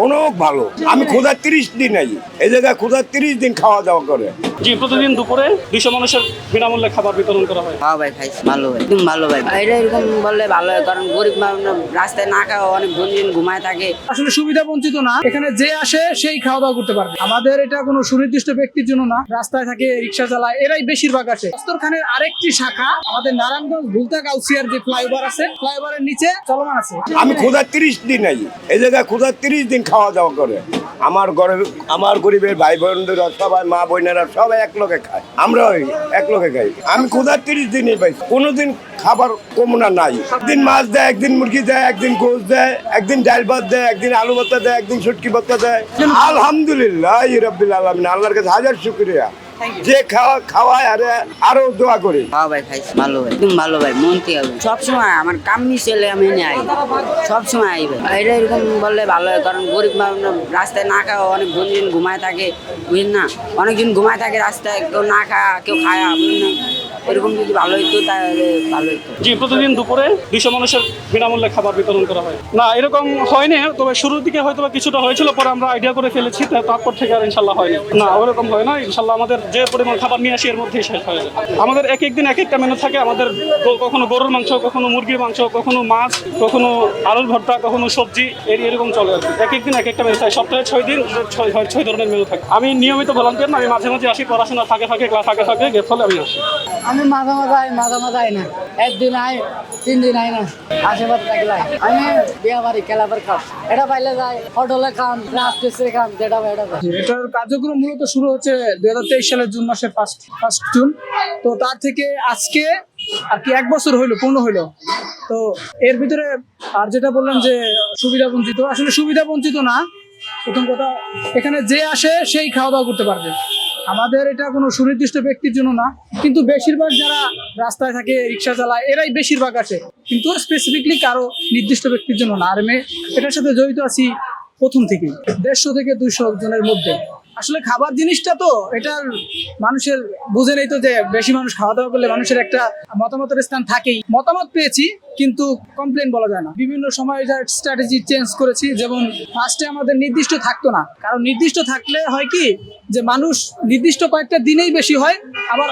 অনেক ভালো। আমি খোদা 30 দিন আই এই জায়গায়, খোদা 30 দিন খাওয়া দাওয়া করে। জি, প্রতিদিন দুপুরে 200 মানুষের বিনামূল্যে খাবার বিতরণ করা হয়। হ্যাঁ ভাই, খাইছি, ভালো ভাই, একদম ভালো ভাই। এটা এরকম বললে ভালো হয়, কারণ গরিব মানুষ রাস্তায় না খাওয়া অনেক দিন ঘুমায় থাকে। আসলে সুবিধা বঞ্চিত না, এখানে যে আসে সেই খাওয়া দাওয়া করতে পারবে। আমাদের এটা কোনো সুনির্দিষ্ট ব্যক্তির জন্য না, রাস্তায় থাকে, রিক্সা চালায়, এরাই বেশিরভাগ আসে। দস্তরখানের আরেকটি শাখা আমাদের নারায়ণগঞ্জ ভুলতা গাউসিয়ার যে ফ্লাইওভার আছে, ফ্লাইওভারের নিচে চলমান আছে। আমি খোদা 30 দিন আই এই জায়গায়, খোদা 30 দিন খাওয়া দাওয়া করে। আমার গরিবের ভাই বোনরা সবাই, মা বোনেরা সবাই এক লগে খায়, আমরা ওই এক লগে খাই। আমি খোদা 30 দিনই পাই, কোনোদিন খাবার কমনা নাই। একদিন মাছ দেয়, একদিন মুরগি দেয়, একদিন গোশ দেয়, একদিন ডাল ভাত দেয়, একদিন আলু ভর্তা দেয়, একদিন শুটকি ভর্তা দেয়। আলহামদুলিল্লাহ রাব্বিল আলামিন, আল্লাহর কাছে হাজার শুকরিয়া যে খাওয়ায় আরো দোয়া করি। হ্যাঁ ভাই, খাইছি, ভালো ভাই, একদম ভালো ভাই, মন থেকে হবে। সবসময় আমার কামনি ছেলে আমি নিয়ে আই, সবসময় আই ভাই। এটা এরকম বললে ভালো হয়, কারণ গরিব মানুষ রাস্তায় না খাওয়া অনেক দিন ঘুমায় থাকে, বুঝলেন না, অনেকদিন ঘুমায় থাকে রাস্তায়, কেউ না খাওয়া কেউ খায়, বুঝলেন না। এরকম যদি ভালো হইতো তাহলে ভালো হইতো। জি, প্রতিদিন দুপুরে 200 মানুষের বিনামূল্যে খাবার বিতরণ করা হয়। না, এরকম হয়নি, তবে শুরুর দিকে হয়তো কিছুটা হয়েছিল, পরে আমরা আইডিয়া করে ফেলেছি, তারপর থেকে আর ইনশাল্লাহ হয়নি। না, ওরকম হয় না ইনশাল্লাহ। আমাদের যে পরিমাণ খাবার নিয়ে আসি এর মধ্যেই শেষ হয়ে যায়। আমাদের এক এক দিন এক একটা মেনু থাকে। আমাদের কখনো গরুর মাংস, কখনো মুরগির মাংস, কখনো মাছ, কখনো আলুর ভর্তা, কখনো সবজি, এরকম চলে আর কি। এক এক দিন এক একটা মেনু থাকে। সপ্তাহে 6 দিন 6 ধরনের মেনু থাকে। আমি নিয়মিত ভলান্টিয়ার না, আমি মাঝে মাঝে আসি, পড়াশোনা থাকে ক্লাস থাকে গেট ফলে আমি আসি। আমি মাঝে মাঝে আই না, একদিন আই, 3 দিন আই না, আশেপাশে থাকলে আমি বিয়া বাড়ি খেলাবার খাম, এটা পাইলে যাই, হোটেলে খাম, রাস্টের খাম, যেটা পাই এটা খাই। এটার কার্যক্রম মূলত শুরু হচ্ছে 2023 সালের জুন মাসের ফার্স্ট জুন। তো তার থেকে আজকে আর কি 1 বছর হইলো, পূর্ণ হইলো। তো এর ভিতরে আর যেটা বললাম যে সুবিধা বঞ্চিত, আসলে সুবিধা বঞ্চিত না। প্রথম কথা, এখানে যে আসে সেই খাওয়া দাওয়া করতে পারবে। আমাদের এটা কোনো সুনির্দিষ্ট ব্যক্তির জন্য না, কিন্তু বেশিরভাগ যারা রাস্তায় থাকে, রিক্সা চালায়, এরাই বেশিরভাগ আসে, কিন্তু স্পেসিফিকলি কারো নির্দিষ্ট ব্যক্তির জন্য না। আর আমি এটার সাথে জড়িত আছি প্রথম থেকেই, 150 থেকে 200 জনের মধ্যে। আসলে খাবার জিনিসটা তো এটার মানুষের বুঝে নেই তো, যে বেশি মানুষ খাওয়া দাওয়া করলে মানুষের একটা মতামতের স্থান থাকেই। মতামত পেয়েছি, কিন্তু কমপ্লেন বলা যায় না। বিভিন্ন সময় স্ট্র্যাটেজি চেঞ্জ করেছি। যেমন ফার্স্টে আমাদের নির্দিষ্ট থাকতো না, কারণ নির্দিষ্ট থাকলে হয় কি যে মানুষ নির্দিষ্ট কয়েকটা দিনেই বেশি হয়, আবার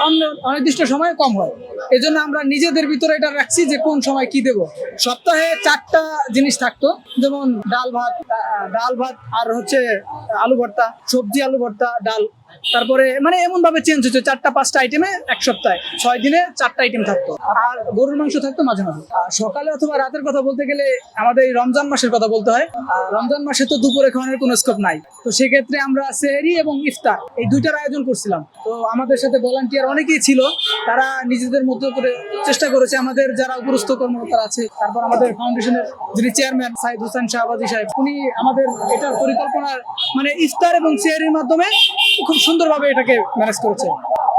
অনির্দিষ্ট সময়ে কম হয়। এজন্য আমরা নিজেদের ভিতরে এটা রাখছি যে কোন সময় কি দেব। সপ্তাহে 4টা জিনিস থাকতো, যেমন ডাল ভাত আর হচ্ছে আলু ভর্তা, সবজি, আলু ভর্তা, ডাল। তারপরে মানে এমন ভাবে চেঞ্জ হচ্ছে, 4-5টা আইটেমে এক সপ্তাহে 6 দিনে 4টা আইটেম থাকতো। আর গরুর মাংস থাকতো মাঝে মাঝে। সকালে অথবা রাতের কথা বলতে গেলে আমাদের এই রমজান মাসের কথা বলতে হয়। রমজান মাসে তো দুপুরে খাওয়ানোর কোনো স্কোপ নাই, তো সেক্ষেত্রে আমরা সেহরি এবং ইফতার এই 2টার আয়োজন করছিলাম। তো আমাদের সাথে ভলান্টিয়ার অনেকেই ছিল, তারা নিজেদের মতো করে চেষ্টা করেছে। আমাদের যারা উপরস্থ কর্মকর্তা আছে, তারপর আমাদের ফাউন্ডেশনের যিনি চেয়ারম্যান সাইদ হোসেন শাহবাজি সাহেব, উনি আমাদের এটার পরিকল্পনা মানে ইফতার এবং সেহরির মাধ্যমে খুব সুন্দরভাবে এটাকে ম্যানেজ করেছে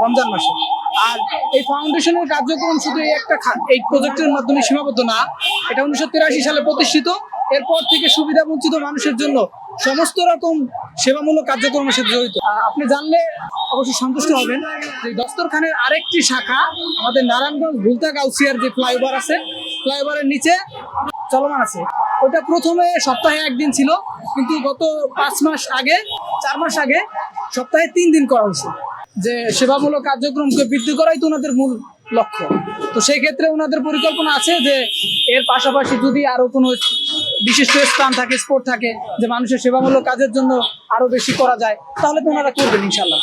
রমজান মাসে। আর এই ফাউন্ডেশনের কার্যক্রম শুধু এই প্রজেক্টের মাধ্যমে সীমাবদ্ধ না, এটা 1983 সালে প্রতিষ্ঠিত। এরপর থেকে সুবিধা বঞ্চিত মানুষের জন্য সমস্ত রকম সেবামূলক কার্যক্রমের সাথে জড়িত। আপনি জানলে অবশ্যই সন্তুষ্ট হবেন যে দস্তরখানের আরেকটি শাখা আমাদের নারায়ণগঞ্জ ভুলতা গাউসিয়ার যে ফ্লাইওভার আছে, ফ্লাইওভারের নিচে চলমান আছে। ওটা প্রথমে সপ্তাহে 1 দিন ছিল, কিন্তু গত 4 মাস আগে সপ্তাহে 3 দিন করা হয়েছে। যে সেবামূলক কার্যক্রমকে বৃদ্ধি করাই তো ওনাদের মূল লক্ষ্য। তো সেই ক্ষেত্রে ওনাদের পরিকল্পনা আছে যে এর পাশাপাশি যদি আরো কোনো বিশিষ্ট স্থান থাকে, স্পট থাকে, যে মানুষের সেবামূলক কাজের জন্য আরো বেশি করা যায়, তাহলে তো ওনারা করবেন ইনশাল্লাহ।